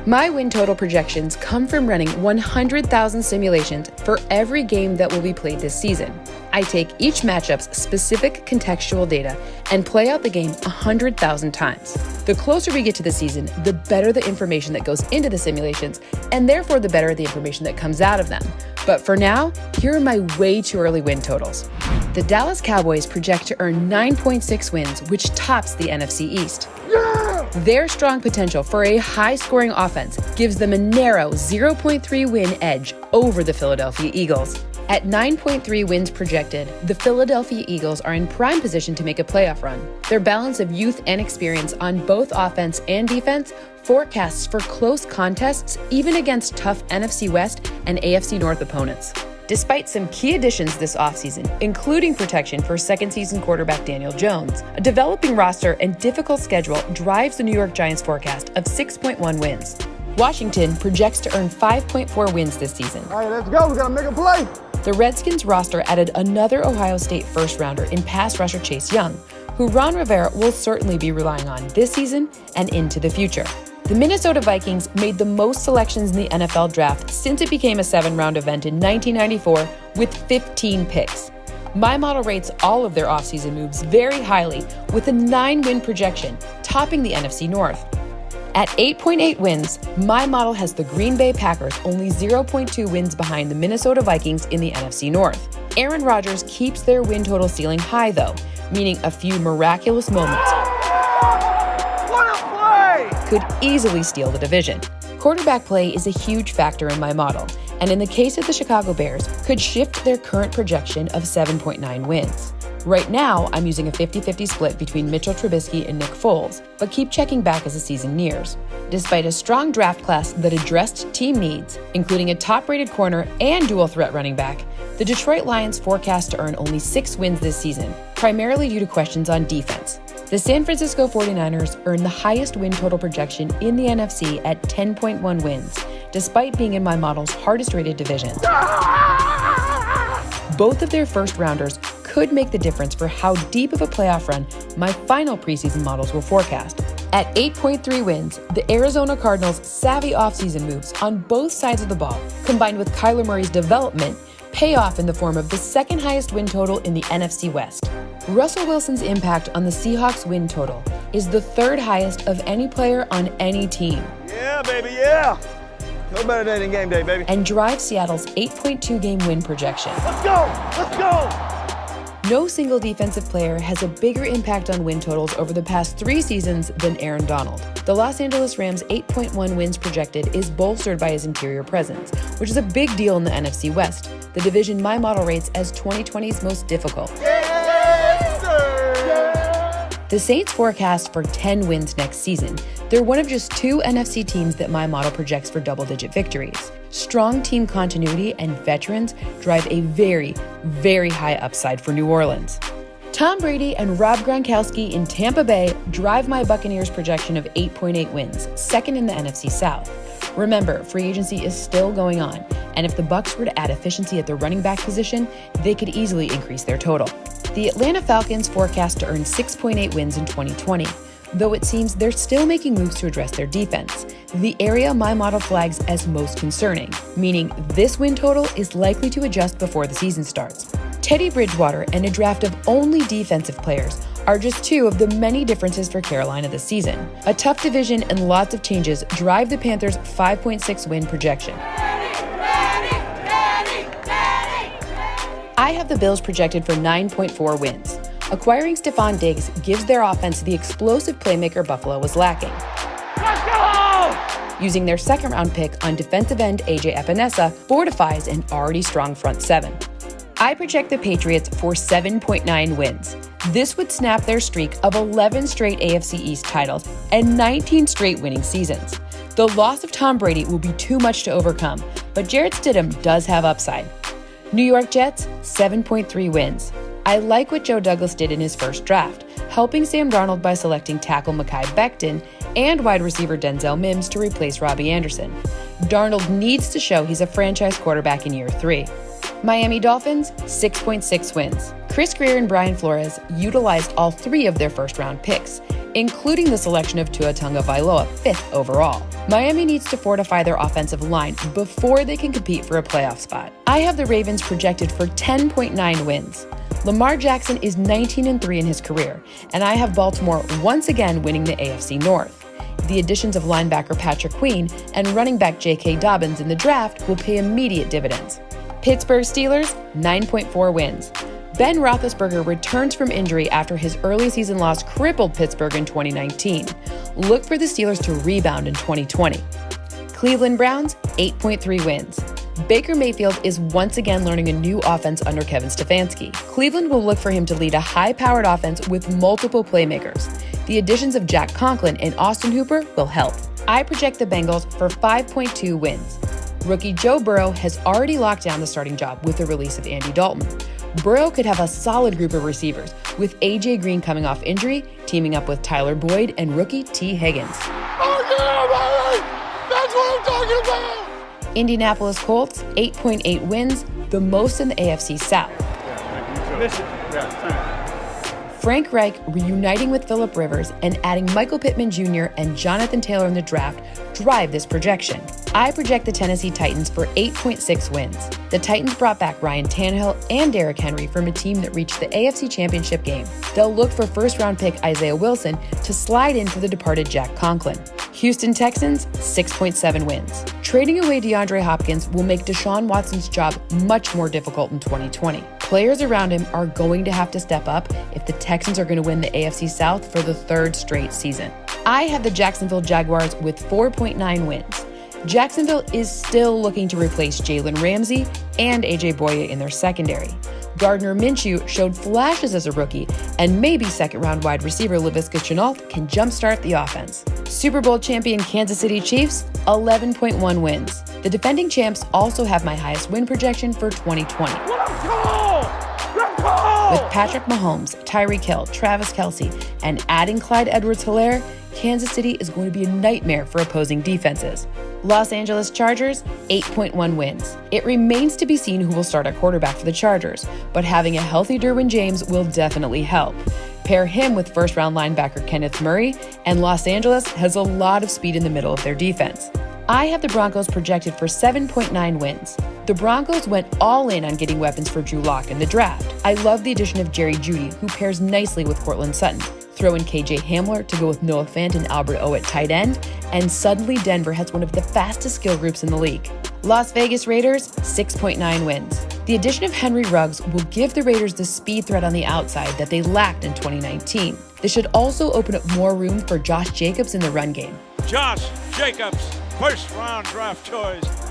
My win total projections come from running 100,000 simulations for every game that will be played this season. I take each matchup's specific contextual data and play out the game 100,000 times. The closer we get to the season, the better the information that goes into the simulations, and therefore the better the information that comes out of them. But for now, here are my way too early win totals. The Dallas Cowboys project to earn 9.6 wins, which tops the NFC East. Their strong potential for a high-scoring offense gives them a narrow 0.3 win edge over the Philadelphia Eagles. At 9.3 wins projected, the Philadelphia Eagles are in prime position to make a playoff run. Their balance of youth and experience on both offense and defense forecasts for close contests even against tough NFC West and AFC North opponents. Despite some key additions this offseason, including protection for second-season quarterback Daniel Jones, a developing roster and difficult schedule drives the New York Giants' forecast of 6.1 wins. Washington projects to earn 5.4 wins this season. All right, let's go. We got to make a play. The Redskins roster added another Ohio State first-rounder in pass rusher Chase Young, who Ron Rivera will certainly be relying on this season and into the future. The Minnesota Vikings made the most selections in the NFL draft since it became a 7-round event in 1994 with 15 picks. My model rates all of their offseason moves very highly with a 9-win projection, topping the NFC North. At 8.8 wins, my model has the Green Bay Packers only 0.2 wins behind the Minnesota Vikings in the NFC North. Aaron Rodgers keeps their win total ceiling high though, meaning a few miraculous moments could easily steal the division. Quarterback play is a huge factor in my model, and in the case of the Chicago Bears, could shift their current projection of 7.9 wins. Right now, I'm using a 50-50 split between Mitchell Trubisky and Nick Foles, but keep checking back as the season nears. Despite a strong draft class that addressed team needs, including a top-rated corner and dual-threat running back, the Detroit Lions forecast to earn only 6 wins this season, primarily due to questions on defense. The San Francisco 49ers earned the highest win total projection in the NFC at 10.1 wins, despite being in my model's hardest-rated division. Both of their first-rounders could make the difference for how deep of a playoff run my final preseason models will forecast. At 8.3 wins, the Arizona Cardinals' savvy offseason moves on both sides of the ball, combined with Kyler Murray's development, pay off in the form of the second highest win total in the NFC West. Russell Wilson's impact on the Seahawks' win total is the third highest of any player on any team. Yeah, baby, yeah. No better day than game day, baby. And drives Seattle's 8.2 game win projection. Let's go! Let's go! No single defensive player has a bigger impact on win totals over the past 3 seasons than Aaron Donald. The Los Angeles Rams' 8.1 wins projected is bolstered by his interior presence, which is a big deal in the NFC West, the division my model rates as 2020's most difficult. Yes, sir! The Saints forecast for 10 wins next season. They're one of just 2 NFC teams that my model projects for double-digit victories. Strong team continuity and veterans drive a very, very high upside for New Orleans. Tom Brady and Rob Gronkowski in Tampa Bay drive my Buccaneers projection of 8.8 wins, second in the NFC South. Remember, free agency is still going on, and if the Bucs were to add efficiency at the running back position, they could easily increase their total. The Atlanta Falcons forecast to earn 6.8 wins in 2020. Though it seems they're still making moves to address their defense, the area my model flags as most concerning, meaning this win total is likely to adjust before the season starts. Teddy Bridgewater and a draft of only defensive players are just 2 of the many differences for Carolina this season. A tough division and lots of changes drive the Panthers' 5.6 win projection. I have the Bills projected for 9.4 wins. Acquiring Stephon Diggs gives their offense the explosive playmaker Buffalo was lacking. Let's go! Using their second-round pick on defensive end AJ Epinesa fortifies an already strong front 7. I project the Patriots for 7.9 wins. This would snap their streak of 11 straight AFC East titles and 19 straight winning seasons. The loss of Tom Brady will be too much to overcome, but Jarrett Stidham does have upside. New York Jets, 7.3 wins. I like what Joe Douglas did in his first draft, helping Sam Darnold by selecting tackle Mekhi Becton and wide receiver Denzel Mims to replace Robbie Anderson. Darnold needs to show he's a franchise quarterback in year 3. Miami Dolphins, 6.6 wins. Chris Greer and Brian Flores utilized all 3 of their first-round picks, including the selection of Tua Tagovailoa, 5th overall. Miami needs to fortify their offensive line before they can compete for a playoff spot. I have the Ravens projected for 10.9 wins. Lamar Jackson is 19-3 in his career, and I have Baltimore once again winning the AFC North. The additions of linebacker Patrick Queen and running back J.K. Dobbins in the draft will pay immediate dividends. Pittsburgh Steelers, 9.4 wins. Ben Roethlisberger returns from injury after his early season loss crippled Pittsburgh in 2019. Look for the Steelers to rebound in 2020. Cleveland Browns, 8.3 wins. Baker Mayfield is once again learning a new offense under Kevin Stefanski. Cleveland will look for him to lead a high-powered offense with multiple playmakers. The additions of Jack Conklin and Austin Hooper will help. I project the Bengals for 5.2 wins. Rookie Joe Burrow has already locked down the starting job with the release of Andy Dalton. Burrow could have a solid group of receivers, with A.J. Green coming off injury, teaming up with Tyler Boyd and rookie T. Higgins. Oh, yeah, baby! That's what I'm talking about! Indianapolis Colts, 8.8 wins, the most in the AFC South. Frank Reich reuniting with Phillip Rivers and adding Michael Pittman Jr. and Jonathan Taylor in the draft drive this projection. I project the Tennessee Titans for 8.6 wins. The Titans brought back Ryan Tannehill and Derrick Henry from a team that reached the AFC Championship game. They'll look for first-round pick Isaiah Wilson to slide in for the departed Jack Conklin. Houston Texans, 6.7 wins. Trading away DeAndre Hopkins will make Deshaun Watson's job much more difficult in 2020. Players around him are going to have to step up if the Texans are going to win the AFC South for the third straight season. I have the Jacksonville Jaguars with 4.9 wins. Jacksonville is still looking to replace Jalen Ramsey and AJ Boye in their secondary. Gardner Minshew showed flashes as a rookie, and maybe second-round wide receiver Laviska Shenault can jumpstart the offense. Super Bowl champion Kansas City Chiefs, 11.1 wins. The defending champs also have my highest win projection for 2020. With Patrick Mahomes, Tyreek Hill, Travis Kelce, and adding Clyde Edwards-Helaire, Kansas City is going to be a nightmare for opposing defenses. Los Angeles Chargers, 8.1 wins. It remains to be seen who will start at quarterback for the Chargers, but having a healthy Derwin James will definitely help. Pair him with first-round linebacker Kenneth Murray, and Los Angeles has a lot of speed in the middle of their defense. I have the Broncos projected for 7.9 wins. The Broncos went all in on getting weapons for Drew Lock in the draft. I love the addition of Jerry Jeudy, who pairs nicely with Courtland Sutton. Throw in KJ Hamler to go with Noah Fant and Albert O at tight end, and suddenly Denver has one of the fastest skill groups in the league. Las Vegas Raiders, 6.9 wins. The addition of Henry Ruggs will give the Raiders the speed threat on the outside that they lacked in 2019. This should also open up more room for Josh Jacobs in the run game. Josh Jacobs, first-round draft choice.